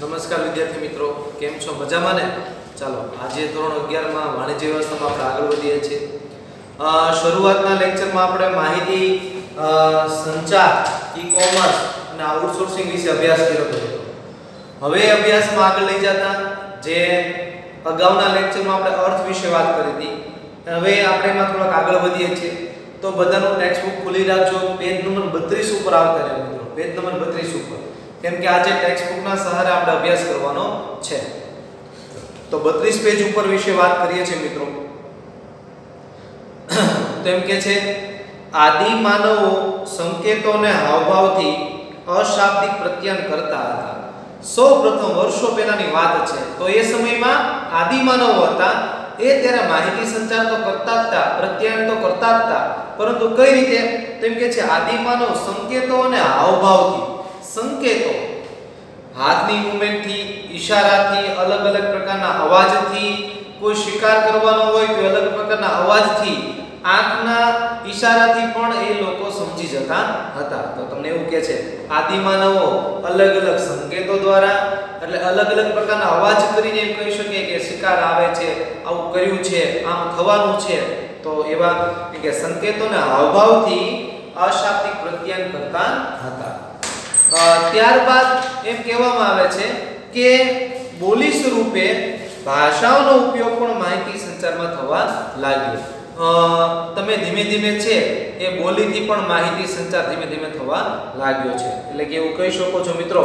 નમસ્કાર વિદ્યાર્થી મિત્રો, કેમ છો? મજામાં ને? ચાલો આજે ધોરણ 11 માં વાણિજ્ય વ્યવસ્થામાં આપણે આગળ વધીએ છીએ. શરૂઆતના લેક્ચરમાં આપણે માહિતી સંચાર, ઈ-કોમર્સ અને આઉટસોર્સિંગ વિશે અભ્યાસ કર્યો હતો. હવે અભ્યાસમાં આગળ લઈ જતા જે અગાઉના લેક્ચરમાં આપણે અર્થ વિશે વાત કરી હતી, હવે આપણે એમાં થોડાક આગળ વધીએ છીએ. તો બધાનું ટેક્સ્ટ બુક ખોલી રાખજો, પેજ નંબર 32 ઉપર આવતા રહે મિત્રો, પેજ નંબર 32 ઉપર, કેમ કે આજે ટેક્સ્ટ બુકના સહારે આપણે અભ્યાસ કરવાનો છે. તો 32 પેજ ઉપર વિશે વાત કરીએ છીએ મિત્રો. તો એમ કે છે આદિ માનવો સંકેતોને હાવભાવથી અશાબ્દિક પ્રત્યાયન કરતા હતા. સૌપ્રથમ વર્ષો પહેલાની વાત છે. તો એ સમયમાં આદિ માનવો હતા, એ ત્યારે માહિતી સંચાર તો કરતા હતા, પ્રત્યાયન તો કરતા હતા, પરંતુ કઈ રીતે? તો એમ કે છે આદિ માનવ સંકેતો અને હાવભાવથી, સંકેતો હાથની મૂવમેન્ટથી, ઈશારાથી, અલગ અલગ પ્રકારના અવાજથી, કોઈ શિકાર કરવાનો હોય તો અલગ પ્રકારના અવાજથી, આંખના ઈશારાથી પણ એ લોકો સમજી જતા હતા. તો તમને એવું કહે છે આદિ માનવો અલગ અલગ સંકેતો દ્વારા, એટલે અલગ અલગ પ્રકારના અવાજ કરીને એમ કહી શકે કે શિકાર આવે છે, આવું કર્યું છે, આમ થવાનું છે. તો એવા કે સંકેતોને હાવભાવથી અશાબ્દિક પ્રત્યાયન કરતા હતા. ત્યારબાદ એમ કહેવામાં આવે છે કે બોલી સ્વરૂપે ભાષાઓનો ઉપયોગ પણ માહિતી સંચારમાં થવા લાગ્યો. તમે ધીમે ધીમે છે એ બોલીથી પણ માહિતી સંચાર ધીમે ધીમે થવા લાગ્યો છે. એટલે કે એવું કહી શકો છો મિત્રો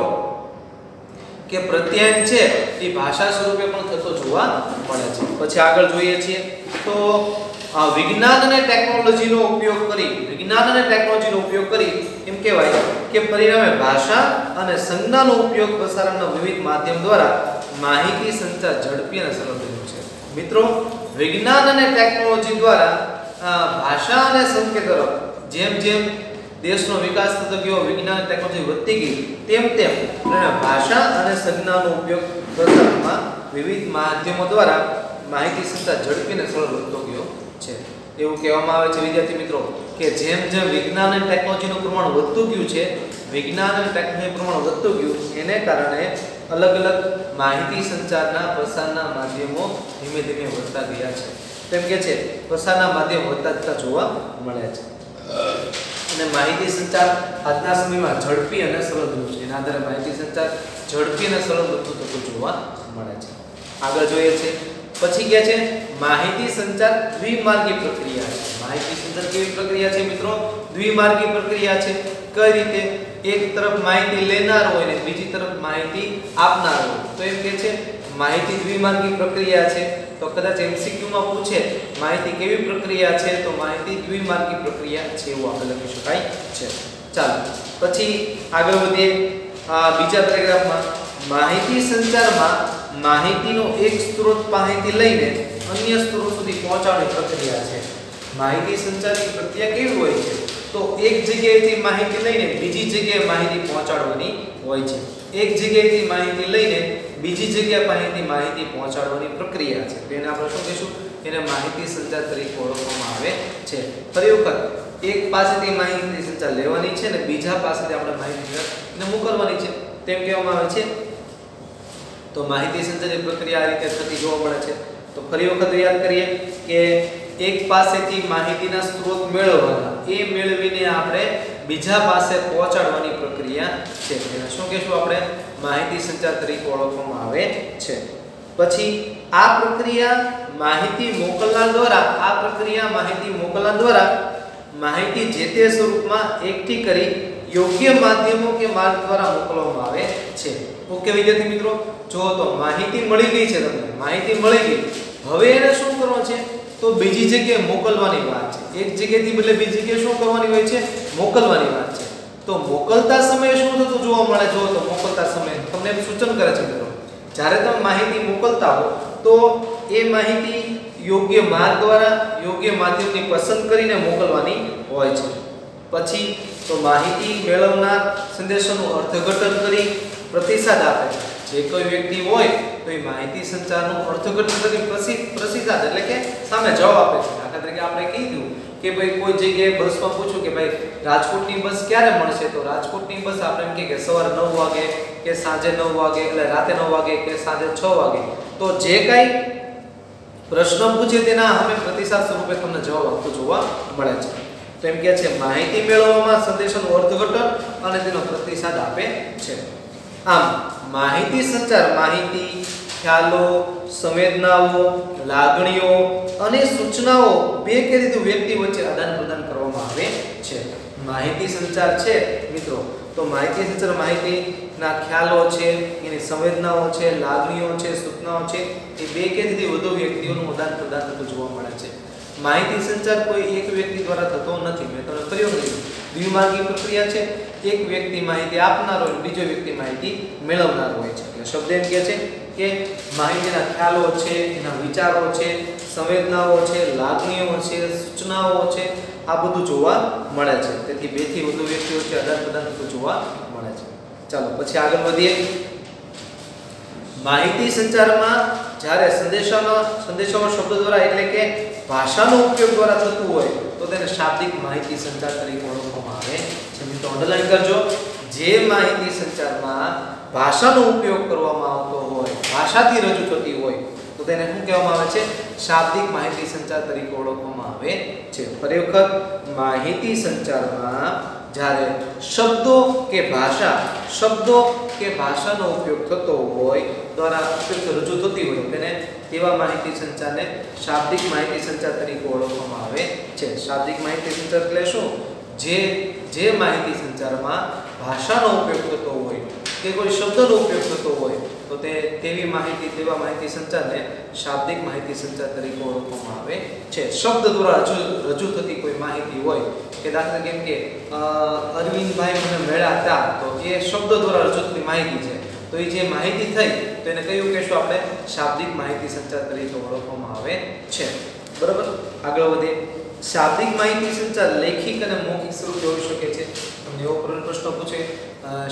કે પ્રત્યાયન છે એ ભાષા સ્વરૂપે પણ થતો જોવા મળે છે. પછી આગળ જોઈએ છીએ તો વિજ્ઞાન અને ટેકનોલોજીનો ઉપયોગ કરી એમ કહેવાય કે પરિણામે ભાષા અને સંજ્ઞાનો ઉપયોગ પ્રસારણના વિવિધ માધ્યમ દ્વારા માહિતી સંચાર ઝડપી અને સરળ બન્યો છે. મિત્રો વિજ્ઞાન અને ટેકનોલોજી દ્વારા ભાષા અને સંકેતો જેમ જેમ દેશનો વિકાસ થતો ગયો, વિજ્ઞાન ટેકનોલોજી વધતી ગઈ, તેમ તેમ ભાષા અને સંજ્ઞાનો ઉપયોગ પ્રસારણમાં વિવિધ માધ્યમો દ્વારા માહિતી સંચાર ઝડપી અને સરળ બનતો ગયો છે. એવું કહેવામાં આવે છે વિદ્યાર્થી મિત્રો કે જેમ જેમ વિજ્ઞાન અને ટેકનોલોજીનું પ્રમાણ વધતું ગયું છે, વિજ્ઞાન અને ટેકનોલોજીનું પ્રમાણ વધતું ગયું, એને કારણે અલગ અલગ માહિતી સંચારના પ્રસારના માધ્યમો ધીમે ધીમે વધતા ગયા છે. તેમ કે છે પ્રસારના માધ્યમ વધતા જોવા મળે છે. અને માહિતી સંચાર આજના સમયમાં ઝડપી અને સરળ બન્યું છે. એના આધારે માહિતી સંચાર ઝડપી અને સરળ બનતું જોવા મળે છે. આગળ જોઈએ છે પછી કહે છે માહિતી સંચાર દ્વિમાર્ગી પ્રક્રિયા છે. માહિતી સંચાર કેવી પ્રક્રિયા છે મિત્રો? દ્વિમાર્ગી પ્રક્રિયા છે. કઈ રીતે? એક તરફ માહિતી લેનાર હોય ને બીજી તરફ માહિતી આપનાર હોય. તો એમ કે છે માહિતી દ્વિમાર્ગી પ્રક્રિયા છે. તો કદાચ MCQ માં પૂછે માહિતી કેવી પ્રક્રિયા છે, તો માહિતી દ્વિમાર્ગી પ્રક્રિયા છે એવું આપણે લખી શકાય છે. ચાલો પછી આગળ વધીએ. બીજા પેરેગ્રાફમાં માહિતી સંચારમાં માહિતીનો એક સ્ત્રોત પાસેથી લઈને અન્ય સ્ત્રોત સુધી પહોંચાડવાની પ્રક્રિયા છે. માહિતી સંચારની પ્રક્રિયા કેવી હોય છે? તો એક જગ્યાએથી માહિતી લઈને બીજી જગ્યાએ માહિતી પહોંચાડવાની હોય છે. એક જગ્યાએથી માહિતી લઈને બીજી જગ્યા પાસેથી માહિતી પહોંચાડવાની પ્રક્રિયા છે. તો એને આપણે શું કહીશું? એને માહિતી સંચાર તરીકે ઓળખવામાં આવે છે. ફરી વખત એક પાસેથી માહિતી સંચાર લેવાની છે અને બીજા પાસેથી આપણે માહિતી મોકલવાની છે તેમ કહેવામાં આવે છે. તો માહિતી સંચારની પ્રક્રિયા આ રીતે થતી જોવા મળે છે. તો ફરી વખત યાદ કરીએ કે એક પાસેથી માહિતીના સ્ત્રોત મેળવવાના, એ મેળવીને આપણે બીજા પાસે પહોંચાડવાની પ્રક્રિયા છે. એને શું કહેશું આપણે? માહિતી સંચાર તરીકે ઓળખવામાં આવે છે. પછી આ પ્રક્રિયા માહિતી મોકલનાર દ્વારા માહિતી જે તે સ્વરૂપમાં એકઠી કરી યોગ્ય માધ્યમો કે માર્ગ દ્વારા મોકલવામાં આવે છે. ઓકે વિદ્યાર્થી મિત્રો, જો તો માહિતી મળી ગઈ છે, તમને માહિતી મળી ગઈ, હવે એને શું કરવાનું છે? તો બીજી જગ્યાએ મોકલવાની વાત છે. એક જગ્યાએથી બદલે બીજી જગ્યાએ શું કરવાની હોય છે? મોકલવાની વાત છે. તો મોકલતા સમયે શું થતું જોવા મળે? જો તો મોકલતા સમયે તમને સૂચન કરે છે મિત્રો, જ્યારે તમે માહિતી મોકલતા હો તો એ માહિતી યોગ્ય માર્ગ દ્વારા યોગ્ય માધ્યમની પસંદ કરીને મોકલવાની હોય છે. પછી તો માહિતી મેળવનાર સંદેશોનું અર્થઘટન કરી પ્રતિસાદ આપે છે. જે કોઈ વ્યક્તિ હોય તો તો એ માહિતી સંચારનું અર્થઘટન કરી પ્રતિસાદ એટલે કે સામે જવાબ આપે છે. દાખલા તરીકે આપણે કીધું કે ભાઈ કોઈ જગ્યાએ બસમાં પૂછ્યું કે ભાઈ રાજકોટની બસ ક્યારે મળશે, તો રાજકોટની બસ આપણે એમ કે સવારે 9 વાગે કે સાંજે 9 વાગે એટલે રાતે 9 વાગે કે સાંજે 6 વાગે. તો જે કાંઈ પ્રશ્ન પૂછે તેના અમે પ્રતિસાદ સ્વરૂપે તમને જવાબ આપતો જોવા મળે છે. તો એમ કહે છે માહિતી મેળવવામાં સંદેશાનું અર્થઘટન અને તેનો પ્રતિસાદ આપે છે. આમ માહિતી સંચાર માહિતી, ખ્યાલો, સંવેદનાઓ, લાગણીઓ અને સૂચનાઓ બે કે વધુ વ્યક્તિ વચ્ચે આદાન પ્રદાન કરવામાં આવે છે. માહિતી સંચાર છે મિત્રો, તો માહિતી સંચાર માહિતીના ખ્યાલો છે, એની સંવેદનાઓ છે, લાગણીઓ છે, સૂચનાઓ છે, એ બે કે વધુ વ્યક્તિઓનું આદાન પ્રદાન થતું જોવા મળે છે. માહિતી સંચાર કોઈ એક વ્યક્તિ દ્વારા થતો નથી. મેં તમને કહ્યું નથી, દ્વિમાર્ગી પ્રક્રિયા છે. એક વ્યક્તિ માહિતી આપનાર હોય, બીજો વ્યક્તિ માહિતી મેળવનાર હોય છે. એટલે શબ્દ એમ કહે છે કે માહિતીના ખ્યાલો છે, એના વિચારો છે, સંવેદનાઓ છે, લાગણીઓ છે, સૂચનાઓ છે, આ બધું જોવા મળે છે. તેથી બે થી વધુ વ્યક્તિઓ છે આદાન પ્રદાન થતું જોવા મળે છે. ચાલો પછી આગળ વધીએ. માહિતી સંચારમાં જ્યારે સંદેશામાં શબ્દ દ્વારા એટલે કે ભાષાનો ઉપયોગ દ્વારા થતું હોય તો તેને શાબ્દિક માહિતી સંચાર તરીકે ઓળખવામાં આવે છે. મિત્રો અંડરલાઈન કરજો, જે માહિતી સંચારમાં ભાષાનો ઉપયોગ કરવામાં આવતો હોય, ભાષાથી રજૂ થતી હોય તો તેને શું કહેવામાં આવે છે? શાબ્દિક માહિતી સંચાર તરીકે ઓળખવામાં આવે છે. ફરી વખત, માહિતી સંચારમાં જ્યારે શબ્દો કે ભાષાનો ઉપયોગ થતો હોય, દ્વારા ઉપયોગ રજૂ થતી હોય તેને તેવા માહિતી સંચારને શાબ્દિક માહિતી સંચાર તરીકે ઓળખવામાં આવે છે. શાબ્દિક માહિતી સંચાર એટલે શું? જે માહિતી સંચારમાં ભાષાનો ઉપયોગ થતો હોય કે કોઈ શબ્દનો ઉપયોગ થતો હોય તો તેવા માહિતી સંચારને શાબ્દિક માહિતી સંચાર તરીકે ઓળખવામાં આવે છે. શબ્દ દ્વારા રજૂ થતી કોઈ માહિતી હોય કે દાખલા કેમ કે અરવિંદભાઈ મને મળ્યા હતા, તો એ શબ્દ દ્વારા રજૂ થતી માહિતી છે. તો એ જે માહિતી થઈ તો એને કયું કહેશું આપણે? શાબ્દિક માહિતી સંચાર તરીકે ઓળખવામાં આવે છે. બરાબર, આગળ વધીએ. શાબ્દિક માહિતી સંચાર લેખિત અને મૌખિક સ્વરૂપે હોઈ શકે છે. તમને એવો પ્રશ્ન પૂછે,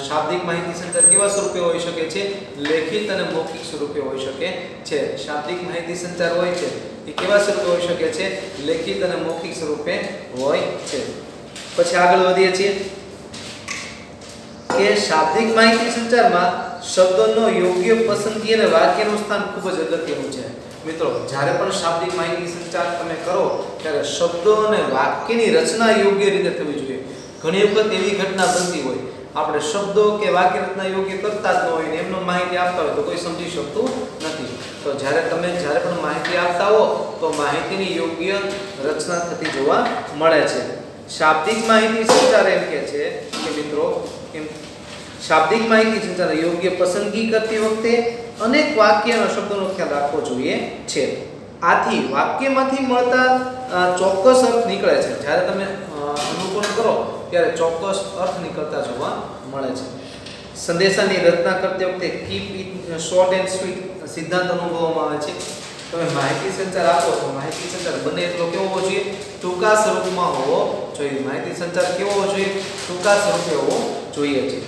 શાબ્દિક માહિતી સંચાર કેવા સ્વરૂપે હોઈ શકે છે? લેખિત અને મૌખિક સ્વરૂપે હોઈ શકે છે. શાબ્દિક માહિતી સંચાર હોય છે એ કેવા સ્વરૂપે હોઈ શકે છે? લેખિત અને મૌખિક સ્વરૂપે હોય છે. પછી આગળ વધીએ છીએ કે શાબ્દિક માહિતી સંચારમાં શબ્દોનો યોગ્ય પસંદગી અને વાક્યનું સ્થાન ખૂબ જ અગત્યનું છે. મિત્રો જ્યારે પણ શાબ્દિક માહિતી સંચાર તમે કરો ત્યારે શબ્દો અને વાક્યની રચના યોગ્ય રીતે થવી જોઈએ. ઘણી વખત એવી ઘટના બનતી હોય, આપણે શબ્દો કે વાક્ય રચના યોગ્ય કરતા જ ન હોય ને એમનો માહિતી આપતા હોય તો કોઈ સમજી શકતું નથી. તો જ્યારે પણ માહિતી આપતા હો તો માહિતીની યોગ્ય રચના થતી જોવા મળે છે. શાબ્દિક માહિતી સંચાર એમ કહે છે કે મિત્રો શાબ્દિક માહિતી સંચાર યોગ્ય પસંદગી કરતી વખતે અનેક વાક્ય અને શબ્દોનો ખ્યાલ રાખવો જોઈએ છે. આથી વાક્યમાંથી મળતા ચોક્કસ અર્થ નીકળે છે. જ્યારે તમે અનુકૂળ કરો ત્યારે ચોક્કસ અર્થ નીકળતા જોવા મળે છે. સંદેશાની રચના કરતી વખતે keep it short and sweet સિદ્ધાંત અનુભવવામાં આવે છે. તમે માહિતી સંચાર આપો તો માહિતી સંચાર બને એટલો કેવો હોવો જોઈએ? ટૂંકા સ્વરૂપમાં હોવો જોઈએ. માહિતી સંચાર કેવો હોવો જોઈએ? ટૂંકા સ્વરૂપે હોવો જોઈએ છે.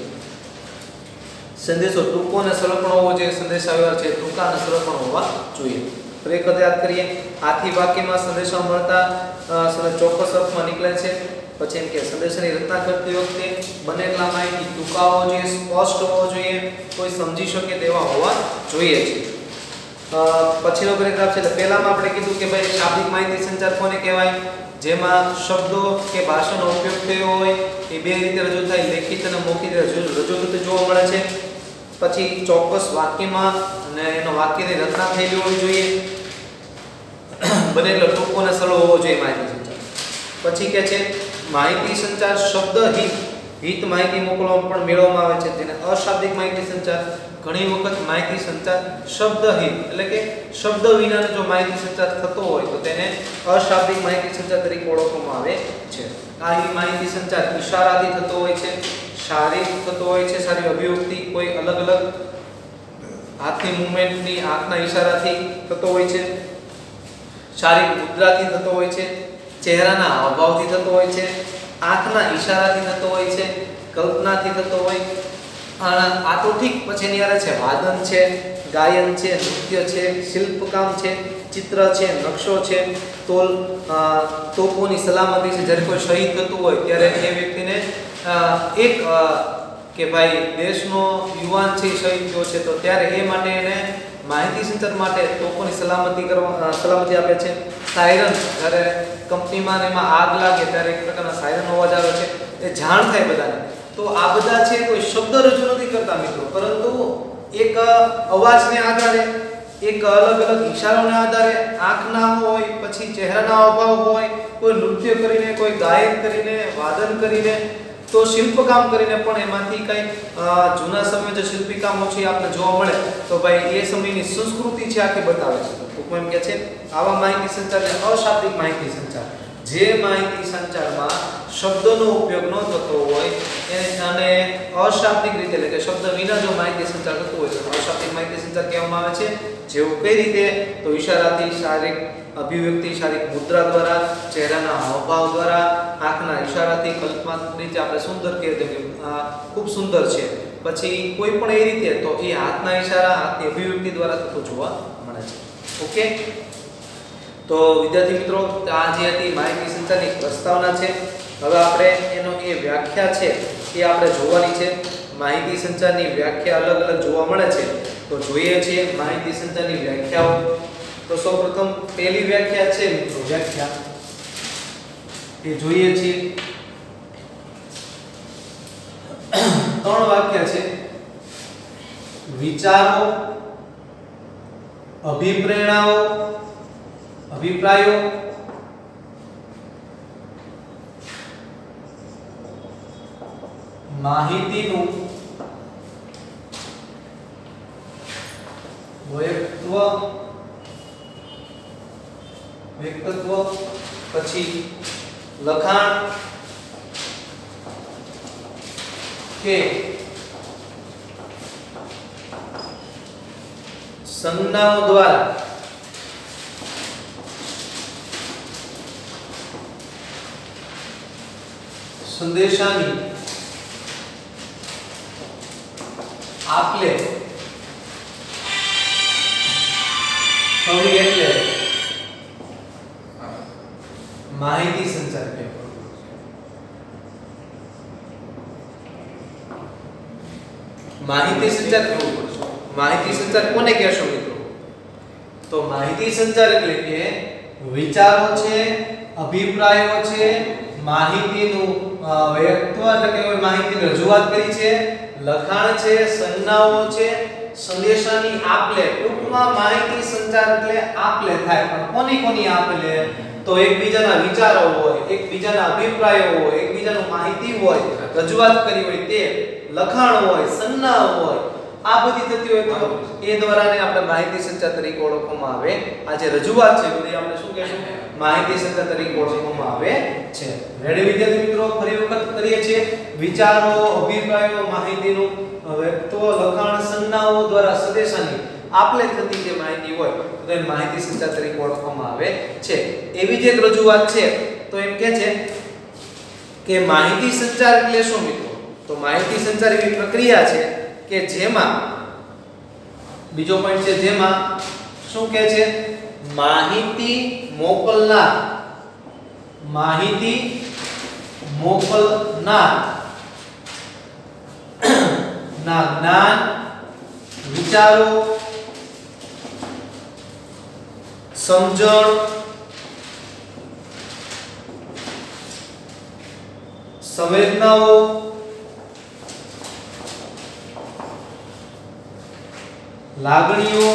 સંદેશો ટૂંકો અને સરળ પણ હોવો જોઈએ. સંદેશાવ્યવહાર છે ટૂંકા અને સરળ પણ હોવા જોઈએ. ફરી એક વખત યાદ કરીએ. આથી વાક્યમાં સંદેશા મળતા ચોક્કસ અર્થમાં નીકળે છે. પછી એમ કે સંદેશાની રચના કરતી વખતે બને એટલા માહિતી ટૂંકા હોવો જોઈએ, સ્પષ્ટ હોવો જોઈએ, કોઈ સમજી શકે તેવા હોવા જોઈએ છે. પછીનો પેરેગ્રાફ છે એટલે પહેલામાં આપણે કીધું કે ભાઈ શાબ્દિક માહિતી સંચાર કોને કહેવાય? જેમાં શબ્દો કે ભાષાનો ઉપયોગ થયો હોય એ બે રીતે રજૂ થાય, લેખિત અને મૌખિક રજૂ થતું જોવા મળે છે. પછી ચોક્કસ વાક્યમાં અને એનો વાક્યની રચના થયેલી હોવી જોઈએ. બને એટલો ટૂંકો અને સરળ હોવો જોઈએ માહિતી સંચાર. પછી કે છે માહિતી સંચાર શબ્દ હિત માહિતી મોકલવામાં પણ મેળવવામાં આવે છે, જેને અશાબ્દિક માહિતી સંચાર. ઘણી વખત માહિતી સંચાર શબ્દ હિત એટલે કે શબ્દ વિનાનો જો માહિતી સંચાર થતો હોય તો તેને અશાબ્દિક માહિતી સંચાર તરીકે ઓળખવામાં આવે છે. આ માહિતી સંચાર ઈશારાથી થતો હોય છે, શારીરિક થતો હોય છે, સારી અભિવ્યક્તિ કોઈ અલગ અલગ હાથની મૂવમેન્ટની આંખના ઈશારાથી થતો હોય છે, શારીરિક મુદ્રાથી થતો હોય છે, ચહેરાના હાવભાવથી થતો હોય છે, આંખના ઈશારાથી થતો હોય છે, કલ્પનાથી થતો હોય આ તો ઠીક, પછી એની હારે છે વાદન છે, ગાયન છે, નૃત્ય છે, શિલ્પકામ છે, ચિત્ર છે, નકશો છે, તોપોની સલામતી છે. જ્યારે કોઈ શહીદ થતું હોય ત્યારે એ વ્યક્તિને એક કે ભાઈ દેશનો યુવાન છે શહીદ થયો છે, તો ત્યારે એ માટે એને માહિતી સંચાર માટે તોપોની સલામતી આપે છે. સાયરન, જ્યારે કંપનીમાં એમાં આગ લાગે ત્યારે એક પ્રકારના સાયરન અવાજ આવે છે, એ જાણ થાય બધાને. તો આ બધા છે કોઈ શબ્દ રજૂ નથી કરતા મિત્રો, પરંતુ એક અવાજને આધારે, એક અલગ અલગ ઈશારાઓને આધારે, આંખના હોય, પછી ચહેરાના હાવભાવ હોય, કોઈ નૃત્ય કરીને, કોઈ ગાયન કરીને, વાદન કરીને, તો શિલ્પકામ કરીને પણ એમાંથી કઈ જૂના સમયે જે શિલ્પી કામો છે આપણે જોવા મળે, તો ભાઈ એ સમયની સંસ્કૃતિ છે આખી બતાવે છે. ટૂંકમાં એમ કે છે આવા માહિતી સંચારને અશાબ્દિક માહિતી સંચાર, જે માહિતી સંચારમાં શબ્દોનો ઉપયોગ ન થતો હોય અને અશાબ્દિક રીતે, એટલે કે શબ્દ વિના જો માહિતી સંચાર થતો હોય તો અશાબ્દિક માહિતી સંચાર કહેવામાં આવે છે. જેવું કઈ રીતે? તો ઈશારાથી, શારીરિક અભિવ્યક્તિ, શારીરિક મુદ્રા દ્વારા, ચહેરાના હાવભાવ દ્વારા, આંખના ઈશારાથી, કલ્પનાત્મક રીતે આપણે સુંદર કહીએ તો કે ખૂબ સુંદર છે, પછી કોઈ પણ એ રીતે, તો એ હાથના ઈશારા, હાથની અભિવ્યક્તિ દ્વારા થતું જોવા મળે છે. ઓકે, તો વિદ્યાર્થી મિત્રો, આ જે હતી માહિતી સંચારની પ્રસ્તાવના છે. હવે આપણે એનો એ વ્યાખ્યા છે એ આપણે જોવાની છે. માહિતી સંચારની વ્યાખ્યા અલગ અલગ જોવા મળે છે, તો જોઈએ છીએ માહિતી સંચારની વ્યાખ્યાઓ. તો સૌપ્રથમ પહેલી વ્યાખ્યા છે મિત્રો, વ્યાખ્યા એ જોઈએ છીએ. 3 વાક્ય છે: વિચારો, અભિપ્રાયો, માહિતીનું વ્યક્તત્વ, પછી લખાણ કે સંજ્ઞાઓ દ્વારા સંદેશાની આપલે થવી એટલે માહિતી સંચાર કહેવાય. માહિતી સંચાર કેવું પડશે? માહિતી સંચાર કોને કહેશો મિત્રો? તો માહિતી સંચાર એટલે કે વિચારો છે, અભિપ્રાયો છે, માહિતીનું વ્યક્તત્વ એટલે કે માહિતીની રજૂઆત કરી છે, લખાણ છે, સંજ્ઞાઓ છે, સંદેશાની આપલે. ટૂંકમાં માહિતી સંચાર એટલે આપલે થાય, પણ કોની આપલે? તો એકબીજાના વિચારો હોય, એકબીજાના અભિપ્રાયો હોય, એકબીજાનું માહિતી હોય, રજૂઆત કરી હોય તે, લખાણ હોય, સંજ્ઞા હોય, આ બધી થતી હોય તો એ દ્વારાને આપણે માહિતી સંચાર તરીકે ઓળખવામાં આવે. આ જે રજૂઆત છે બધી આપણે શું કહેશું? માહિતી સંચાર તરીકે ઓળખવામાં આવે છે. રેડી વિદ્યાર્થી મિત્રો, ફરી વખત કરીએ છીએ. વિચારો, અભિપ્રાયો, માહિતીનું વ્યક્તત્વ, લખાણ, સંજ્ઞાઓ દ્વારા સંદેશાની આપલે થતી જે માહિતી હોય તો એ માહિતી સંચાર તરીકે ઓળખવામાં આવે છે. એવી જ એક રજૂઆત છે, તો એમ કહે છે કે માહિતી સંચાર એટલે શું મિત્રો? તો માહિતી સંચાર એવી પ્રક્રિયા છે કે જેમાં, બીજો પોઈન્ટ છે, જેમાં શું કહે છે? માહિતી મોકલનાર ના જ્ઞાન, વિચારો, સમજણ, સંવેદનાઓ, લાગણીઓ,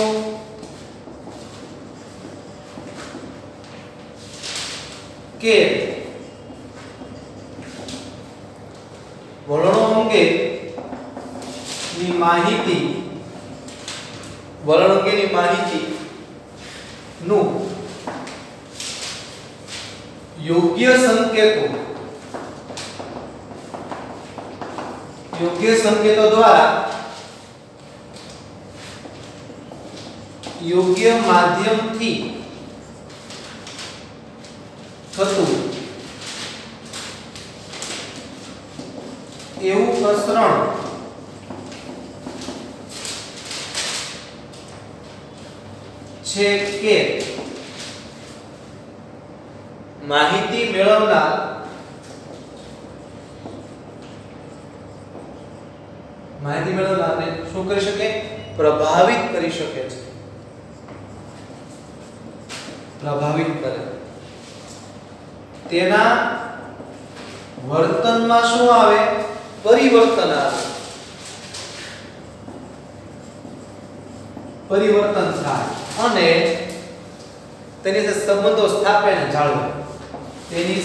કે વલણો અંગેની માહિતી નું યોગ્ય સંકેતો દ્વારા યોગ્ય માધ્યમથી થતું એવું પ્રસરણ છે કે માહિતી મેળવનાર શું કરી શકે? પ્રભાવિત કરી શકે છે. પ્રભાવિત કરે. તેના વર્તનમાં શું આવે? પરિવર્તન આવે. પરિવર્તન થાય અને તેની સાથે સંબંધો સ્થાપે અને જાળવે. તેની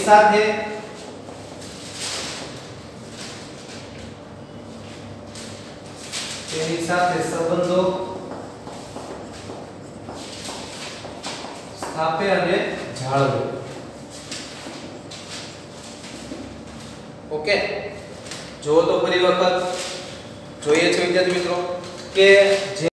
સાથે સંબંધો સ્થાપે અને જાળવે. ઓકે, જો તો ફરી વખત જોઈએ છે વિદ્યાર્થી મિત્રો કે